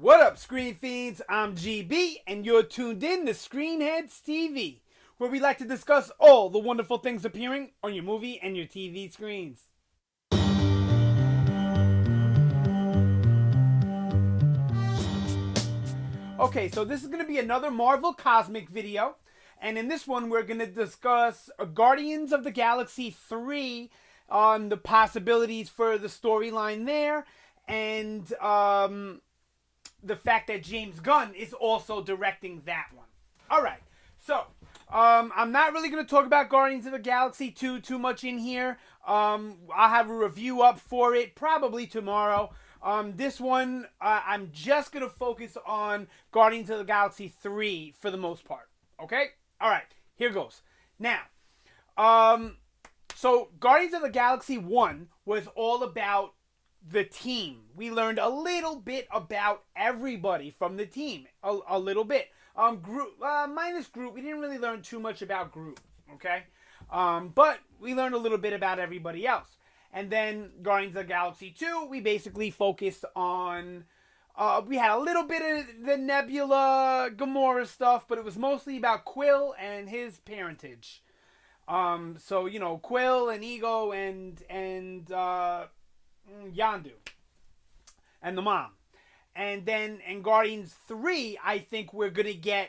What up, Screen Fiends? I'm GB, and you're tuned in to Headz TV, where we like to discuss all the wonderful things appearing on your movie and your TV screens. Okay, so this is going to be another Marvel Cosmic video, and in this one we're going to discuss Guardians of the Galaxy 3, on the possibilities for the storyline there, and the fact that James Gunn is also directing that one. Alright, so I'm not really going to talk about Guardians of the Galaxy 2 too much in here. I'll have a review up for it probably tomorrow. This one, I'm just going to focus on Guardians of the Galaxy 3 for the most part. Okay? Alright, here goes. Now, so Guardians of the Galaxy 1 was all about the team. We learned a little bit about everybody from the team. A little bit. Groot, minus Groot, we didn't really learn too much about Groot. Okay? But we learned a little bit about everybody else. And then Guardians of the Galaxy 2, we basically focused on, we had a little bit of the Nebula, Gamora stuff, but it was mostly about Quill and his parentage. So, you know, Quill and Ego and Yondu and the mom. And then in Guardians 3, I think we're going to get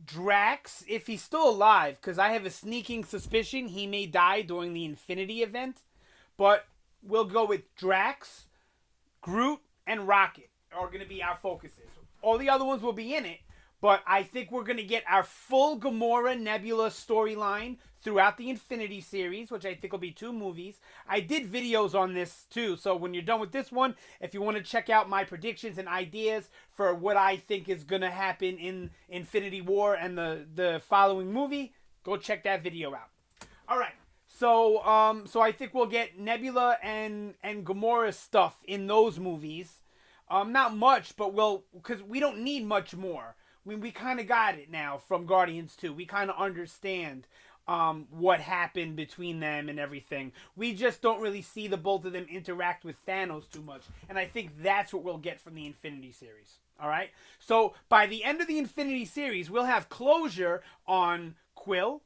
Drax, if he's still alive, because I have a sneaking suspicion he may die during the Infinity event. But we'll go with Drax, Groot, and Rocket are going to be our focuses. All the other ones will be in it, but I think we're going to get our full Gamora Nebula storyline throughout the Infinity series, which I think will be 2 movies. I did videos on this too, so when you're done with this one, if you want to check out my predictions and ideas for what I think is going to happen in Infinity War and the following movie, go check that video out. Alright, so I think we'll get Nebula and Gamora stuff in those movies. Not much, but because we don't need much more. We kind of got it now from Guardians 2. We kind of understand what happened between them and everything. We just don't really see the both of them interact with Thanos too much. And I think that's what we'll get from the Infinity series. Alright? So, by the end of the Infinity series, we'll have closure on Quill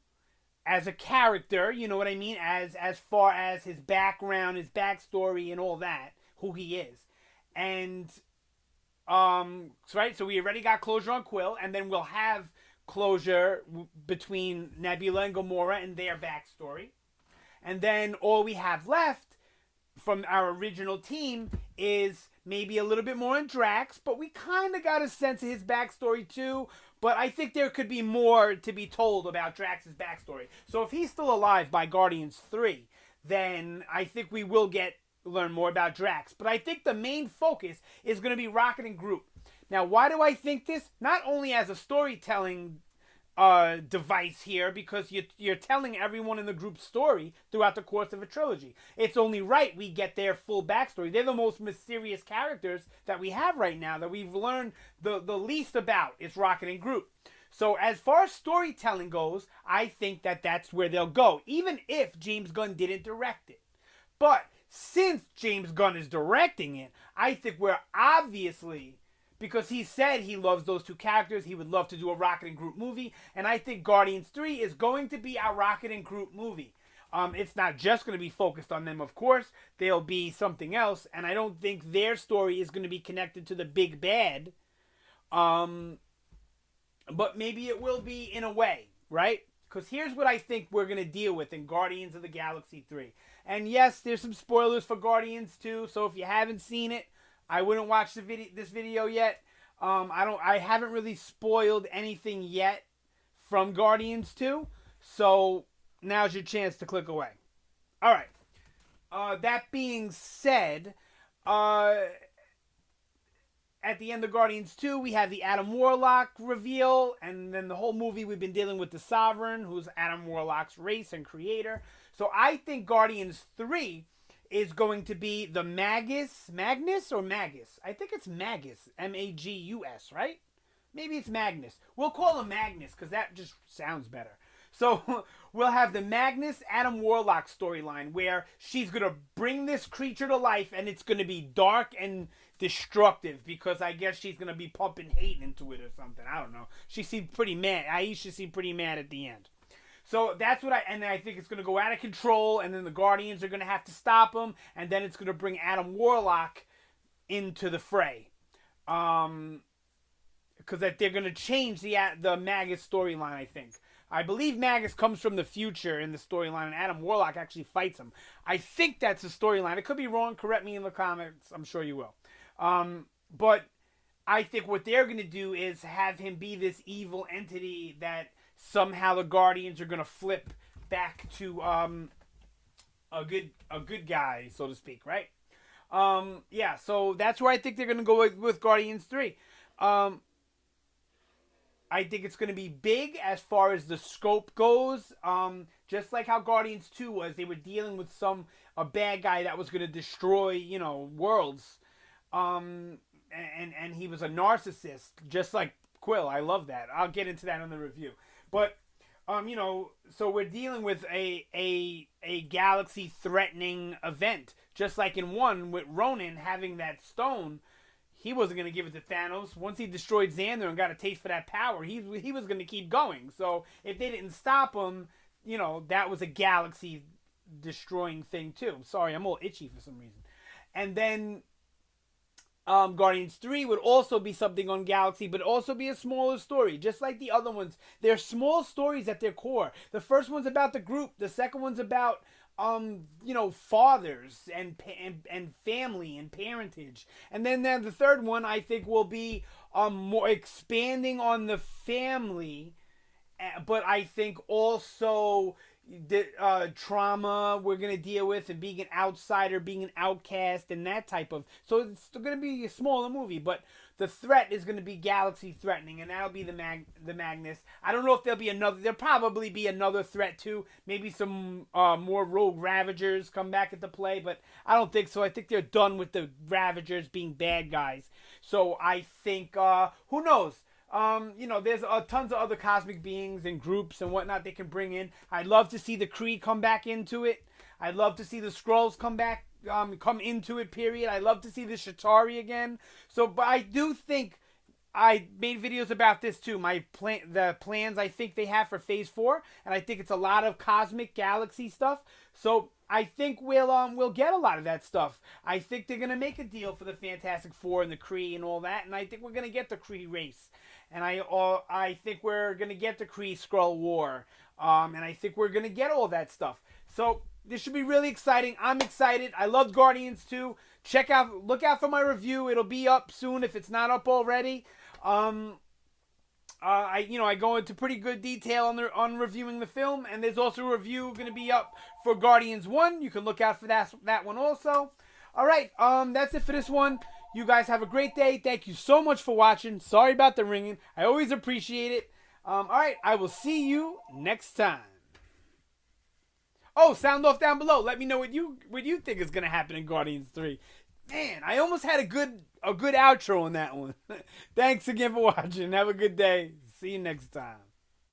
as a character, you know what I mean? As far as his background, his backstory, and all that. Who he is. And, right? So we already got closure on Quill, and then we'll have closure between Nebula and Gamora and their backstory. And then all we have left from our original team is maybe a little bit more on Drax, but we kind of got a sense of his backstory too. But I think there could be more to be told about Drax's backstory. So if he's still alive by Guardians 3, then I think we will learn more about Drax. But I think the main focus is going to be Rocket and Groot. Now, why do I think this? Not only as a storytelling device here, because you're telling everyone in the group's story throughout the course of a trilogy. It's only right we get their full backstory. They're the most mysterious characters that we have right now, that we've learned the least about, is Rocket and Groot. So as far as storytelling goes, I think that's where they'll go, even if James Gunn didn't direct it. But since James Gunn is directing it, I think we're obviously, because he said he loves those 2 characters, he would love to do a Rocket and Groot movie, and I think Guardians 3 is going to be our Rocket and Groot movie. It's not just going to be focused on them, of course. There'll be something else, and I don't think their story is going to be connected to the big bad. But maybe it will be in a way, right? Because here's what I think we're going to deal with in Guardians of the Galaxy 3. And yes, there's some spoilers for Guardians 2, so if you haven't seen it, I wouldn't watch this video yet. I haven't really spoiled anything yet from Guardians 2, so now's your chance to click away. Alright. That being said, at the end of Guardians 2, we have the Adam Warlock reveal, and then the whole movie we've been dealing with the Sovereign, who's Adam Warlock's race and creator. So I think Guardians 3 is going to be the Magus. Magnus or Magus? I think it's Magus. M-A-G-U-S, right? Maybe it's Magnus. We'll call him Magnus because that just sounds better. So we'll have the Magnus Adam Warlock storyline where she's going to bring this creature to life, and it's going to be dark and destructive because I guess she's gonna be pumping hate into it or something. I don't know. She seemed pretty mad. Aisha seemed pretty mad at the end. So that's what I think it's gonna go out of control, and then the Guardians are gonna have to stop him, and then it's gonna bring Adam Warlock into the fray. Because that they're gonna change the Magus storyline. I believe Magus comes from the future in the storyline, and Adam Warlock actually fights him. I think that's the storyline. It could be wrong. Correct me in the comments. I'm sure you will. But I think what they're going to do is have him be this evil entity that somehow the Guardians are going to flip back to a good guy, so to speak, right? Yeah, so that's where I think they're going to go with Guardians 3. I think it's going to be big as far as the scope goes. Just like how Guardians 2 was. They were dealing with a bad guy that was going to destroy, worlds. And he was a narcissist, just like Quill. I love that. I'll get into that in the review. But, so we're dealing with a galaxy-threatening event. Just like in 1, with Ronan having that stone, he wasn't going to give it to Thanos. Once he destroyed Xander and got a taste for that power, he was going to keep going. So if they didn't stop him, that was a galaxy-destroying thing too. Sorry, I'm all itchy for some reason. And then Guardians 3 would also be something on Galaxy, but also be a smaller story. Just like the other ones. They're small stories at their core. The first one's about the group. The second one's about fathers and family and parentage. And then the third one, I think, will be more expanding on the family, but I think also the trauma we're going to deal with, and being an outsider, being an outcast, and that type of. So it's going to be a smaller movie, but the threat is going to be galaxy threatening, and that'll be the Magnus. I don't know if there'll probably be another threat too. Maybe some more rogue Ravagers come back into play, but I don't think so. I think they're done with the Ravagers being bad guys. So I think, who knows? There's tons of other cosmic beings and groups and whatnot they can bring in. I'd love to see the Kree come back into it. I'd love to see the Skrulls come back. Come into it, period. I love to see the Shatari again. So, but I do think I made videos about this too. The plans I think they have for Phase 4, and I think it's a lot of cosmic galaxy stuff. So I think we'll get a lot of that stuff. I think they're gonna make a deal for the Fantastic Four and the Kree and all that, and I think we're gonna get the Kree race, and I think we're gonna get the Kree Skrull War, and I think we're gonna get all that stuff. So this should be really exciting. I'm excited. I loved Guardians 2. Look out for my review. It'll be up soon if it's not up already. I go into pretty good detail on reviewing the film, and there's also a review going to be up for Guardians 1. You can look out for that one also. All right, that's it for this one. You guys have a great day. Thank you so much for watching. Sorry about the ringing. I always appreciate it. All right, I will see you next time. Oh, sound off down below. Let me know what you think is gonna happen in Guardians 3. Man, I almost had a good outro on that one. Thanks again for watching. Have a good day. See you next time.